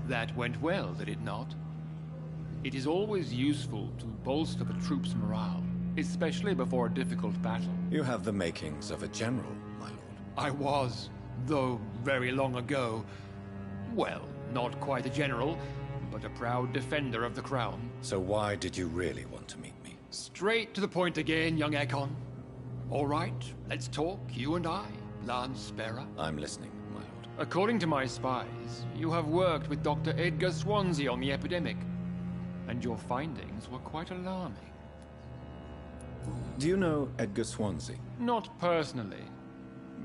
That went well, did it not? It is always useful to bolster the troops' morale, especially before a difficult battle. You have the makings of a general, my lord. I was, though very long ago. Well, not quite a general, but a proud defender of the crown. So why did you really want to meet me? Straight to the point again, young Ekon. All right, let's talk, you and I, Lance Sparrow. I'm listening, my lord. According to my spies, you have worked with Dr. Edgar Swansea on the epidemic, and your findings were quite alarming. Do you know Edgar Swansea? Not personally,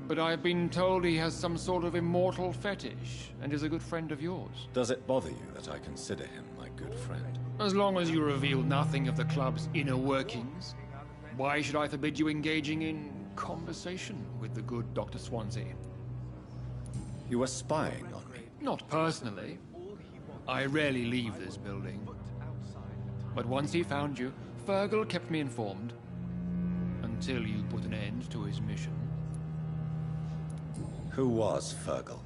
but I've been told he has some sort of immortal fetish and is a good friend of yours. Does it bother you that I consider him my good friend? As long as you reveal nothing of the club's inner workings, why should I forbid you engaging in conversation with the good Dr. Swansea? You were spying on me? Not personally. I rarely leave this building. But once he found you, Fergal kept me informed. Until you put an end to his mission. Who was Fergal?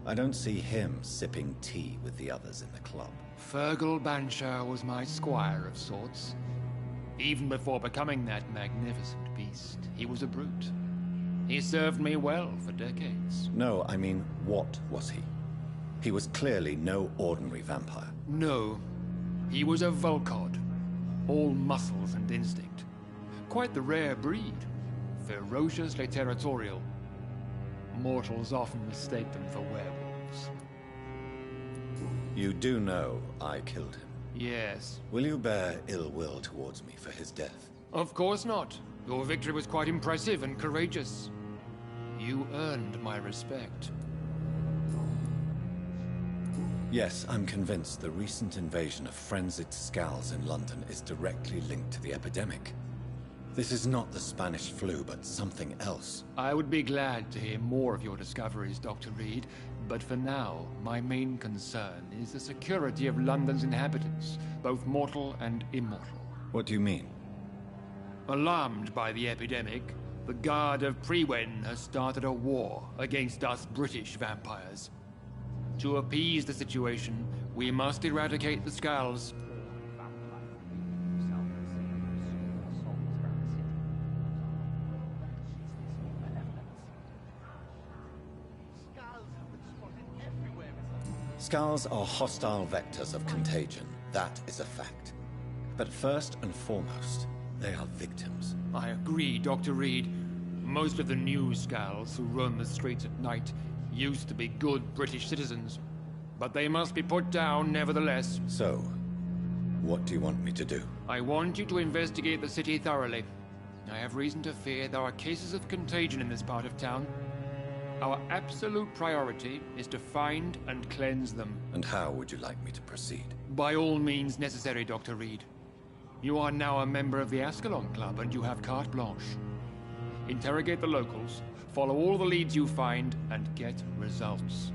I don't see him sipping tea with the others in the club. Fergal Banshire was my squire of sorts. Even before becoming that magnificent beast, he was a brute. He served me well for decades. No, I mean, what was he? He was clearly no ordinary vampire. No. He was a Volcod. All muscles and instinct. Quite the rare breed. Ferociously territorial. Mortals often mistake them for werewolves. You do know I killed him. Yes. Will you bear ill will towards me for his death? Of course not. Your victory was quite impressive and courageous. You earned my respect. Yes, I'm convinced the recent invasion of frenzied skulls in London is directly linked to the epidemic. This is not the Spanish flu, but something else. I would be glad to hear more of your discoveries, Dr. Reed, but for now, my main concern is the security of London's inhabitants, both mortal and immortal. What do you mean? Alarmed by the epidemic, the Guard of Prewen has started a war against us British vampires. To appease the situation, we must eradicate the skulls. Skulls are hostile vectors of contagion. That is a fact. But first and foremost, they are victims. I agree, Dr. Reed. Most of the new skulls who roam the streets at night used to be good British citizens. But they must be put down nevertheless. So, what do you want me to do? I want you to investigate the city thoroughly. I have reason to fear there are cases of contagion in this part of town. Our absolute priority is to find and cleanse them. And how would you like me to proceed? By all means necessary, Dr. Reed. You are now a member of the Ascalon Club and you have carte blanche. Interrogate the locals, follow all the leads you find, and get results.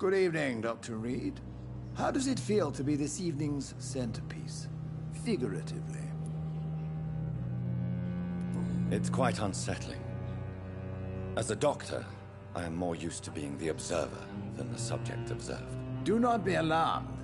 Good evening, Dr. Reed. How does it feel to be this evening's centerpiece? Figuratively. It's quite unsettling. As a doctor, I am more used to being the observer than the subject observed. Do not be alarmed.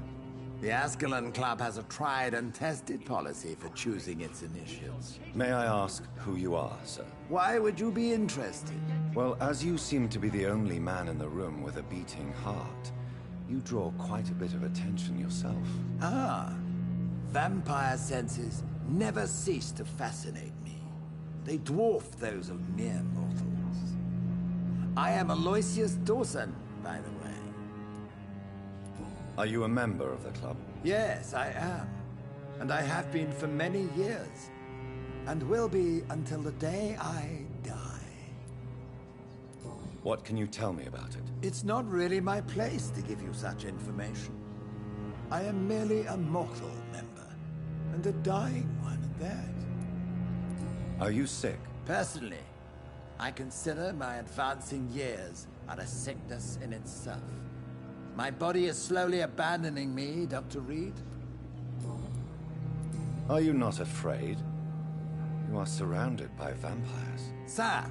The Ascalon Club has a tried and tested policy for choosing its initiates. May I ask who you are, sir? Why would you be interested? Well, as you seem to be the only man in the room with a beating heart, you draw quite a bit of attention yourself. Ah, vampire senses never cease to fascinate me. They dwarf those of mere mortals. I am Aloysius Dawson, by the way. Are you a member of the club? Yes, I am. And I have been for many years. And will be until the day I die. What can you tell me about it? It's not really my place to give you such information. I am merely a mortal member. And a dying one at that. Are you sick? Personally, I consider my advancing years are a sickness in itself. My body is slowly abandoning me, Dr. Reed. Are you not afraid? You are surrounded by vampires. Sir,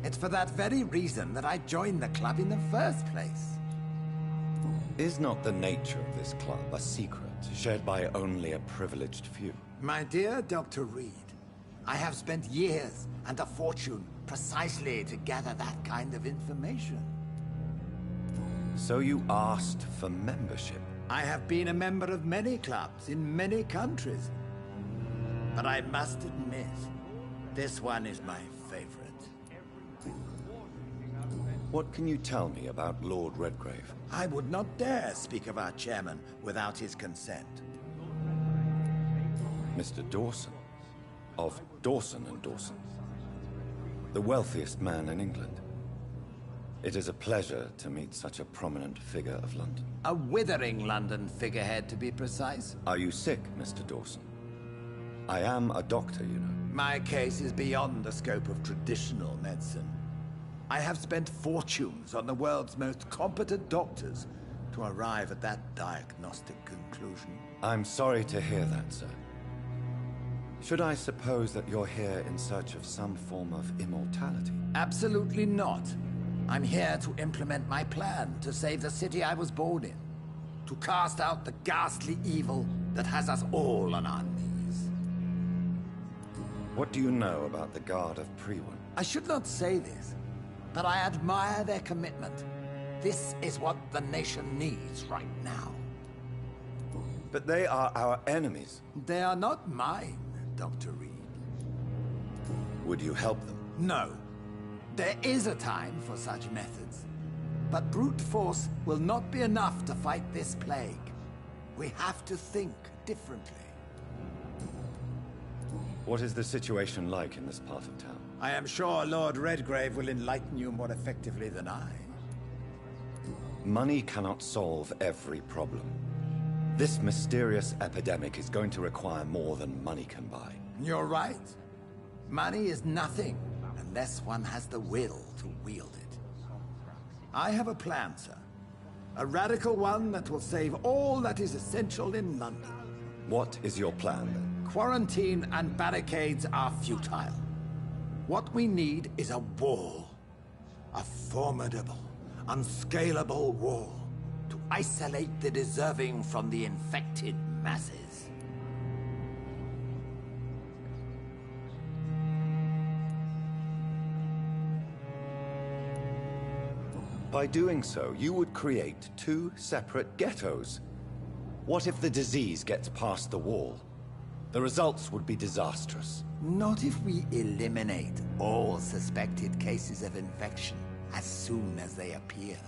it's for that very reason that I joined the club in the first place. Is not the nature of this club a secret shared by only a privileged few? My dear Dr. Reed, I have spent years and a fortune precisely to gather that kind of information. So you asked for membership? I have been a member of many clubs in many countries. But I must admit, this one is my favorite. What can you tell me about Lord Redgrave? I would not dare speak of our chairman without his consent. Mr. Dawson, of Dawson and Dawson, the wealthiest man in England. It is a pleasure to meet such a prominent figure of London. A withering London figurehead, to be precise. Are you sick, Mr. Dawson? I am a doctor, you know. My case is beyond the scope of traditional medicine. I have spent fortunes on the world's most competent doctors to arrive at that diagnostic conclusion. I'm sorry to hear that, sir. Should I suppose that you're here in search of some form of immortality? Absolutely not. I'm here to implement my plan to save the city I was born in. To cast out the ghastly evil that has us all on our knees. What do you know about the Guard of Priwen? I should not say this, but I admire their commitment. This is what the nation needs right now. But they are our enemies. They are not mine, Dr. Reed. Would you help them? No. There is a time for such methods. But brute force will not be enough to fight this plague. We have to think differently. What is the situation like in this part of town? I am sure Lord Redgrave will enlighten you more effectively than I. Money cannot solve every problem. This mysterious epidemic is going to require more than money can buy. You're right. Money is nothing unless one has the will to wield it. I have a plan, sir. A radical one that will save all that is essential in London. What is your plan, then? Quarantine and barricades are futile. What we need is a wall. A formidable, unscalable wall to isolate the deserving from the infected masses. By doing so, you would create two separate ghettos. What if the disease gets past the wall? The results would be disastrous. Not if we eliminate all suspected cases of infection as soon as they appear.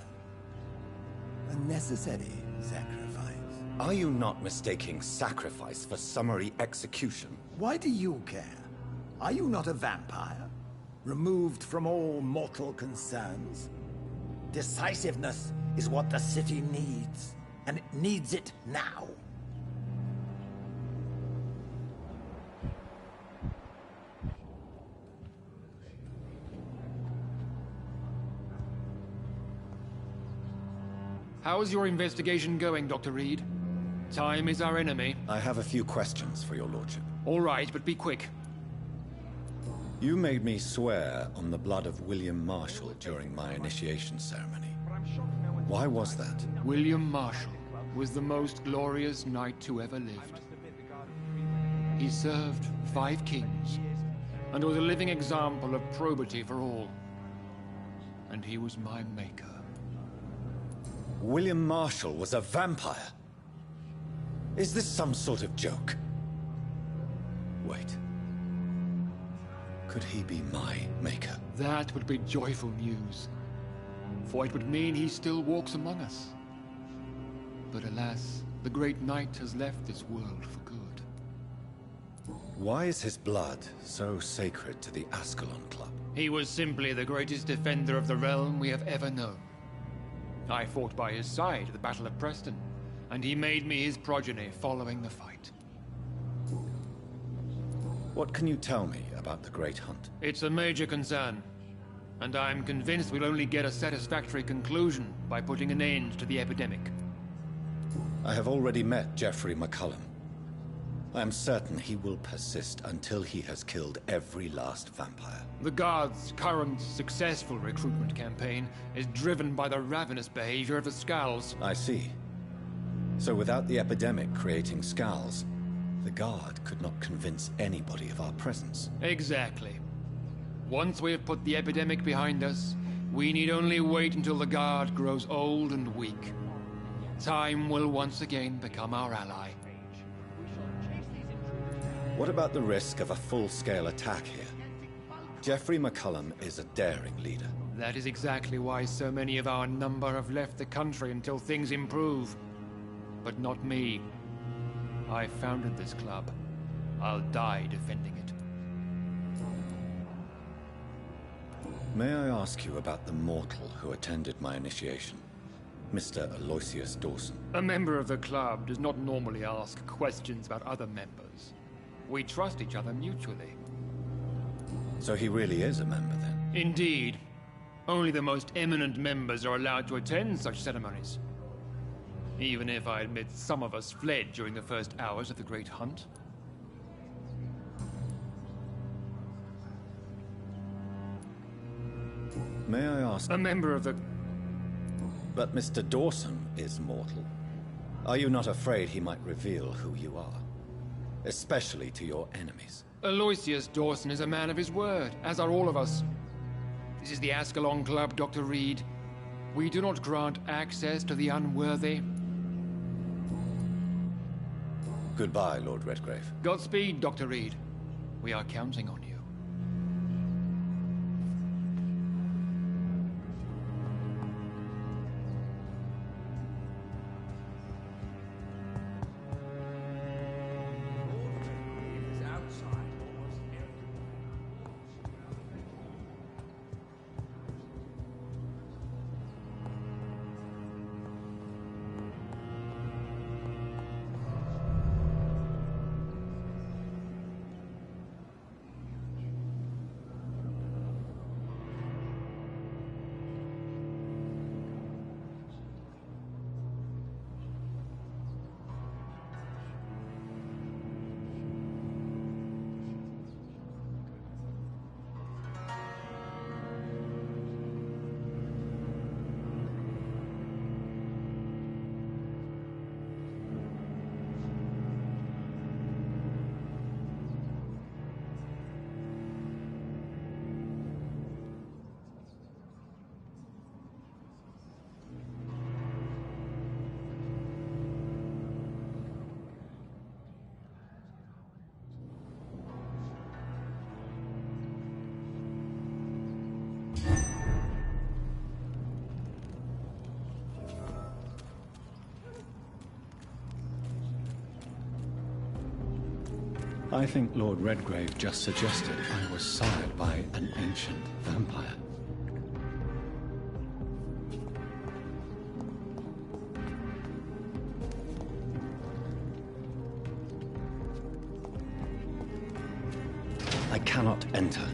A necessary sacrifice. Are you not mistaking sacrifice for summary execution? Why do you care? Are you not a vampire? Removed from all mortal concerns? Decisiveness is what the city needs, and it needs it now. How's your investigation going, Dr. Reed? Time is our enemy. I have a few questions for your lordship. All right, but be quick. You made me swear on the blood of William Marshall during my initiation ceremony. Why was that? William Marshall was the most glorious knight who ever lived. He served 5 kings, and was a living example of probity for all. And he was my maker. William Marshall was a vampire? Is this some sort of joke? Wait. Could he be my maker? That would be joyful news, for it would mean he still walks among us. But alas, the great knight has left this world for good. Why is his blood so sacred to the Ascalon Club? He was simply the greatest defender of the realm we have ever known. I fought by his side at the Battle of Preston, and he made me his progeny following the fight. What can you tell me about the Great Hunt? It's a major concern, and I'm convinced we'll only get a satisfactory conclusion by putting an end to the epidemic. I have already met Geoffrey McCullum. I am certain he will persist until he has killed every last vampire. The Guard's current successful recruitment campaign is driven by the ravenous behavior of the Skulls. I see. So without the epidemic creating Skulls, the Guard could not convince anybody of our presence. Exactly. Once we have put the epidemic behind us, we need only wait until the Guard grows old and weak. Time will once again become our ally. What about the risk of a full-scale attack here? Geoffrey McCullum is a daring leader. That is exactly why so many of our number have left the country until things improve. But not me. I founded this club. I'll die defending it. May I ask you about the mortal who attended my initiation? Mr. Aloysius Dawson. A member of the club does not normally ask questions about other members. We trust each other mutually. So he really is a member, then? Indeed. Only the most eminent members are allowed to attend such ceremonies. Even if I admit some of us fled during the first hours of the Great Hunt. May I ask... A member of the... But Mr. Dawson is mortal. Are you not afraid he might reveal who you are? Especially to your enemies. Aloysius Dawson is a man of his word, as are all of us. This is the Ascalon Club, Dr. Reed. We do not grant access to the unworthy. Goodbye, Lord Redgrave. Godspeed, Dr. Reed. We are counting on you. I think Lord Redgrave just suggested I was sired by an ancient vampire. I cannot enter.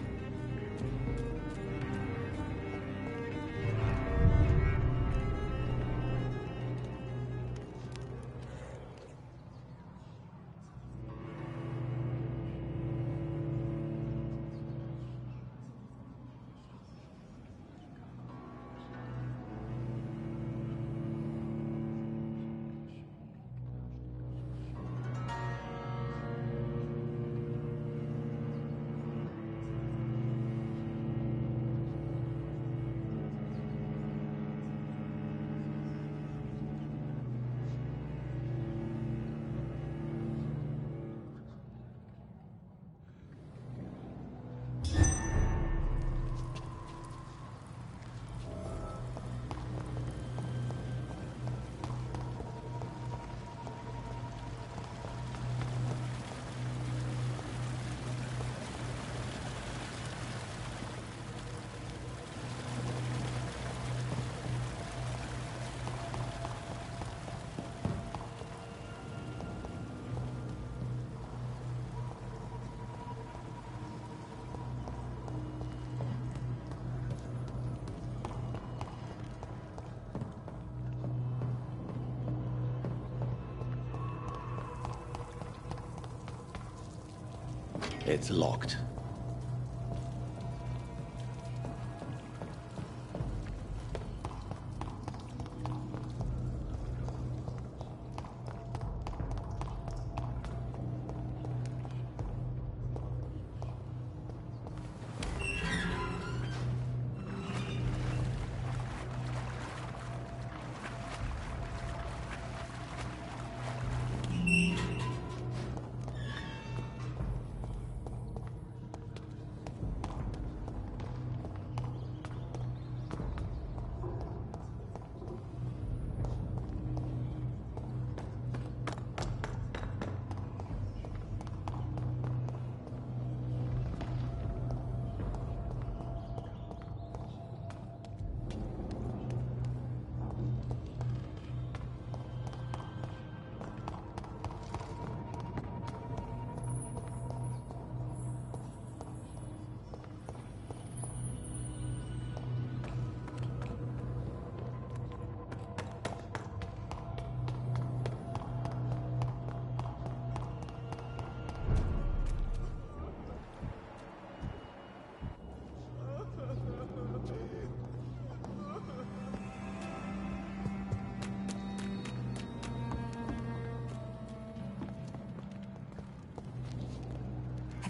It's locked.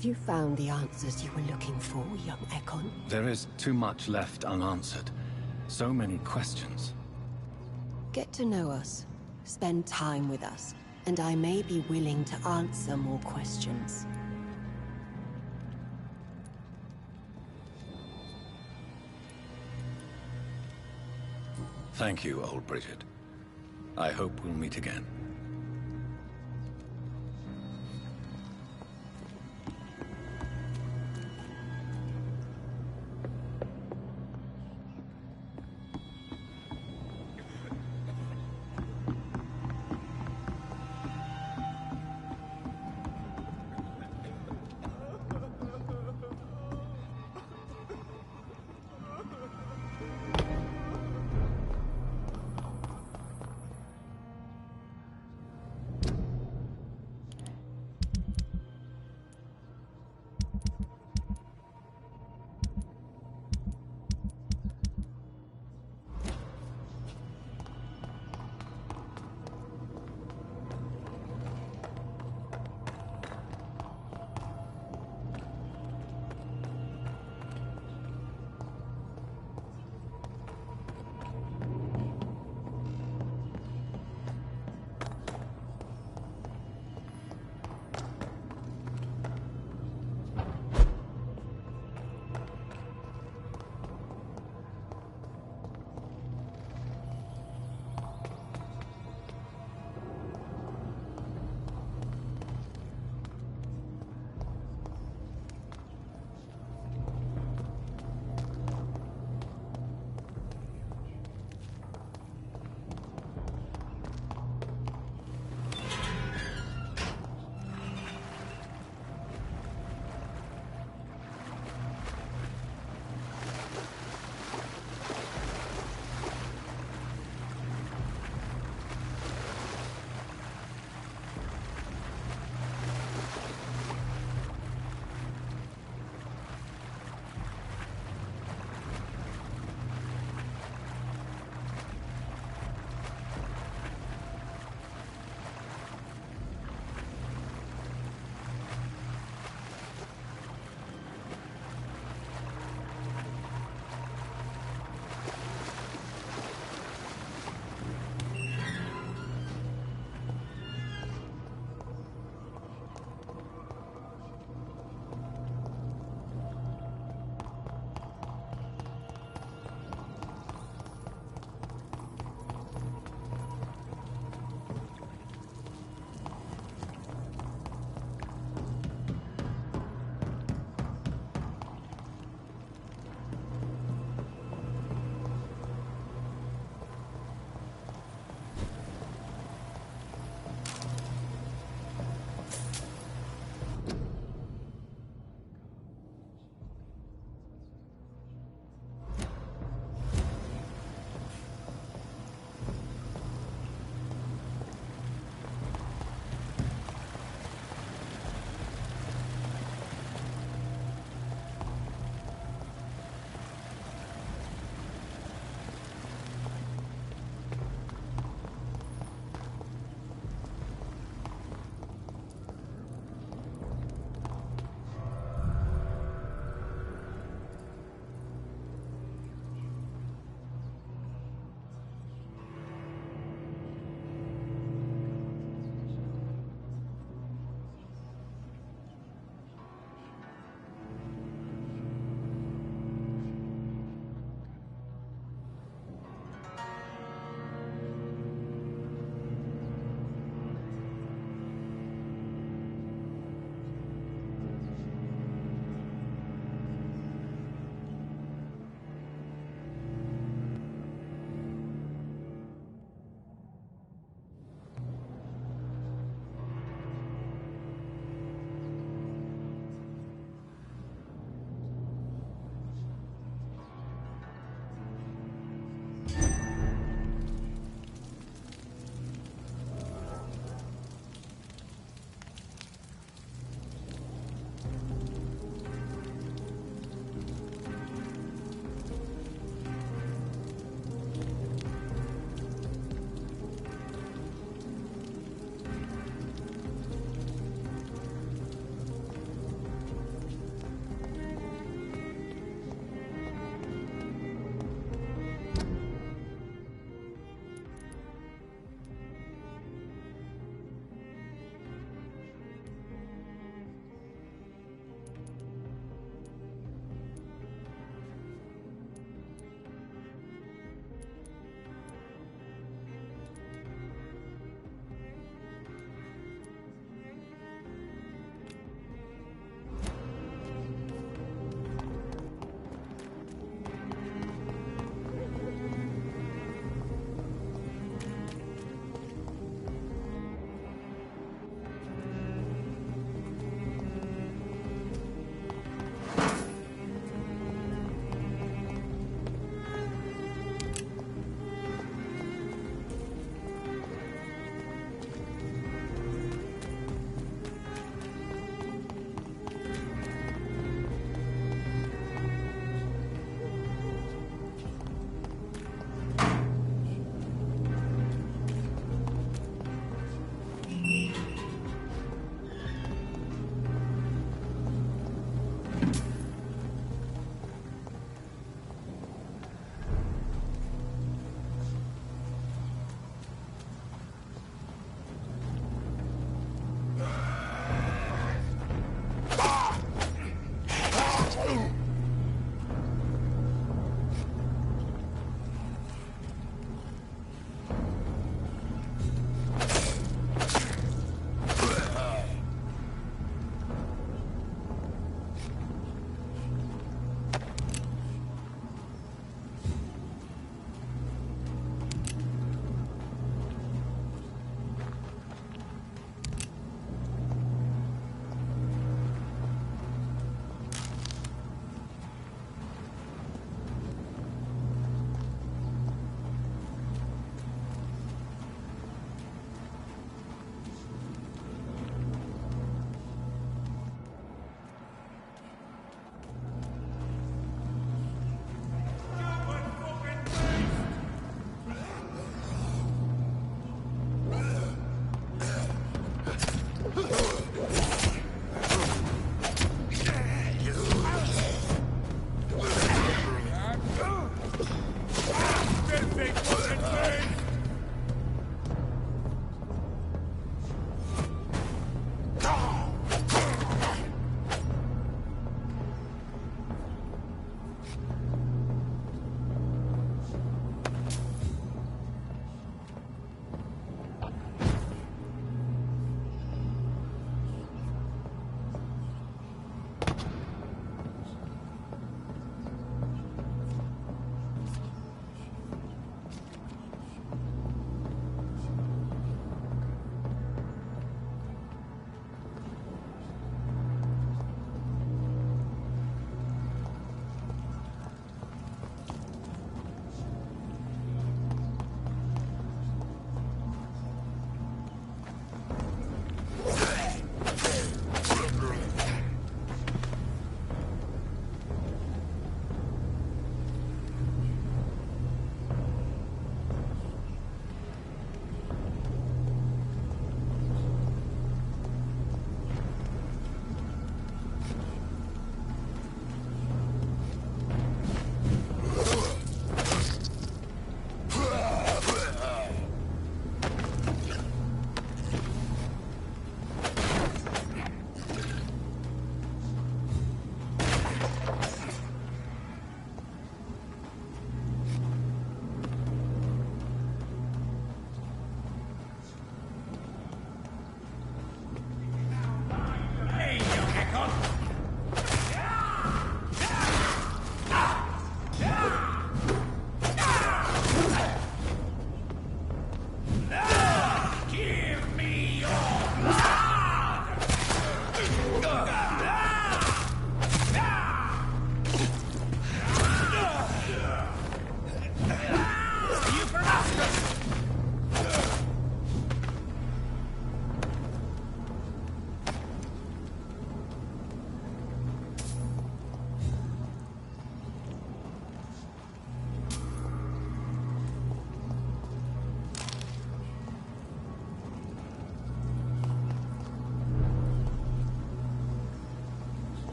Have you found the answers you were looking for, young Ekon? There is too much left unanswered. So many questions. Get to know us. Spend time with us. And I may be willing to answer more questions. Thank you, old Bridget. I hope we'll meet again.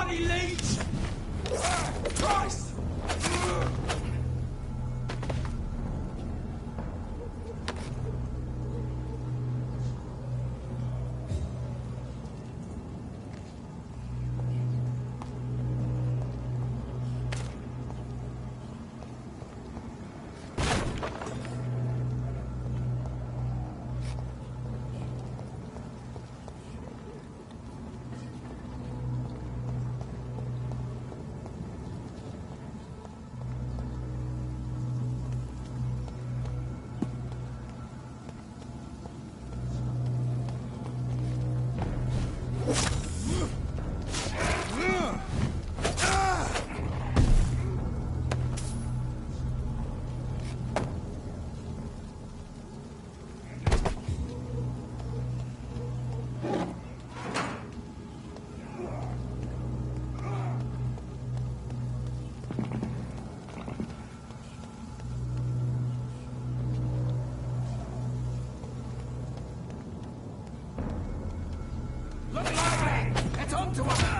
bloody leech! Christ! Look lively! It's on to us!